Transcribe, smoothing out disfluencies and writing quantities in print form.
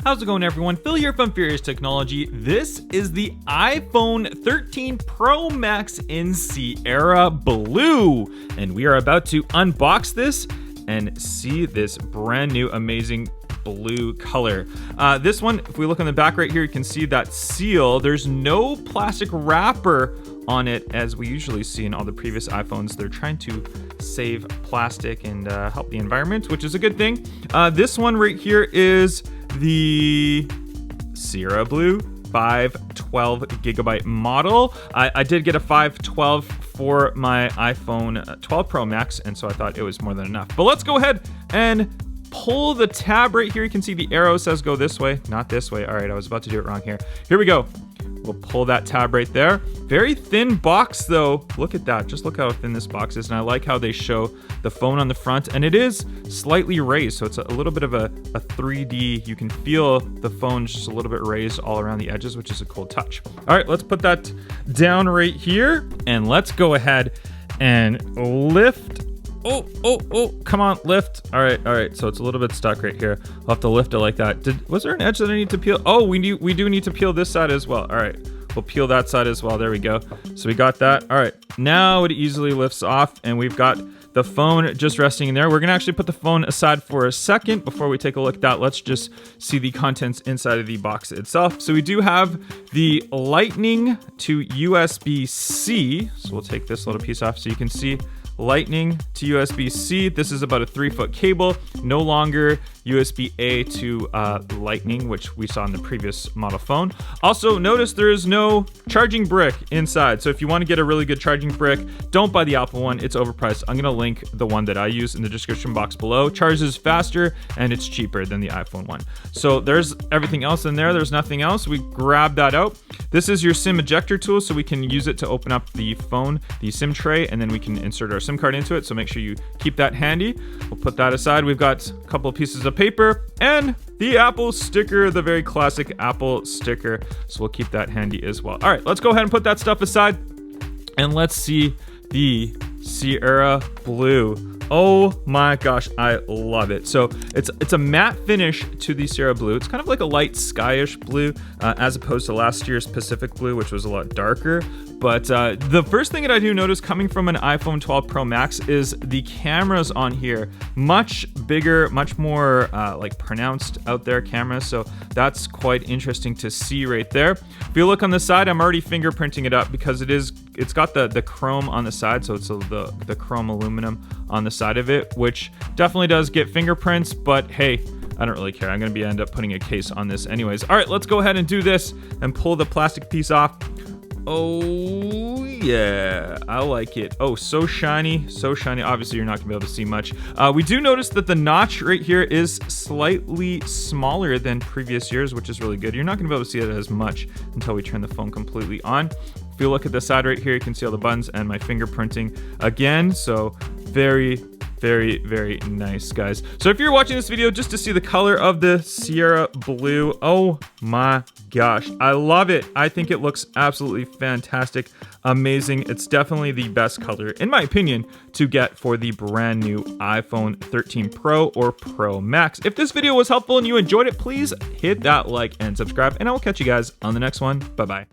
How's it going, everyone? Phil here from Furious Technology. This is the iPhone 13 Pro Max in Sierra Blue, and we are about to unbox this and see this brand new amazing blue color. This one, if we look on the back right here, you can see that seal. There's no plastic wrapper on it as we usually see in all the previous iPhones. They're trying to save plastic and help the environment, which is a good thing. This one right here is the Sierra Blue 512 gigabyte model. I did get a 512 for my iPhone 12 Pro Max, and so I thought it was more than enough. But let's go ahead and pull the tab right here. You can see the arrow says go this way, not this way. All right, I was about to do it wrong here. Here we go. We'll pull that tab right there. Very thin box though. Look at that. Just look how thin this box is. And I like how they show the phone on the front, and it is slightly raised. So it's a little bit of a 3D. You can feel the phone just a little bit raised all around the edges, which is a cool touch. All right, let's put that down right here, and let's go ahead and lift. Oh, come on, lift. All right. So it's a little bit stuck right here. I'll have to lift it like that. Was there an edge that I need to peel? Oh, we do need to peel this side as well. All right, we'll peel that side as well. There we go. So we got that. All right, now it easily lifts off, and we've got the phone just resting in there. We're gonna actually put the phone aside for a second before we take a look at that. Let's just see the contents inside of the box itself. So we do have the Lightning to USB-C. So we'll take this little piece off so you can see Lightning to USB-C. This is about a 3-foot cable, no longer USB-A to Lightning, which we saw in the previous model phone. Also, notice there is no charging brick inside. So if you want to get a really good charging brick, don't buy the Apple one. It's overpriced. I'm going to link the one that I use in the description box below. Charges faster and it's cheaper than the iPhone one. So there's everything else in there. There's nothing else. We grab that out. This is your SIM ejector tool, so we can use it to open up the phone, the SIM tray, and then we can insert our SIM card into it. So make sure you keep that handy. We'll put that aside. We've got a couple of pieces of paper and the Apple sticker, the very classic Apple sticker. So we'll keep that handy as well. All right, let's go ahead and put that stuff aside, and let's see the Sierra Blue. Oh my gosh, I love it. So it's a matte finish to the Sierra Blue. It's kind of like a light skyish blue, as opposed to last year's Pacific Blue, which was a lot darker. But the first thing that I do notice coming from an iPhone 12 Pro Max is the cameras on here. Much bigger, much more like pronounced out there cameras. So that's quite interesting to see right there. If you look on the side, I'm already fingerprinting it up because it's got the chrome on the side. So it's the chrome aluminum on the side of it, which definitely does get fingerprints, but hey, I don't really care. I'm going to end up putting a case on this anyways. All right, let's go ahead and do this and pull the plastic piece off. Oh yeah, I like it. Oh, so shiny, so shiny. Obviously you're not gonna be able to see much. We do notice that the notch right here is slightly smaller than previous years, which is really good. You're not gonna be able to see it as much until we turn the phone completely on. If you look at the side right here, you can see all the buttons and my fingerprinting again. So very nice, guys. So if you're watching this video just to see the color of the Sierra Blue, oh my gosh, I love it. I think it looks absolutely fantastic, amazing. It's definitely the best color, in my opinion, to get for the brand new iPhone 13 Pro or Pro Max. If this video was helpful and you enjoyed it, please hit that like and subscribe, and I will catch you guys on the next one. Bye-bye.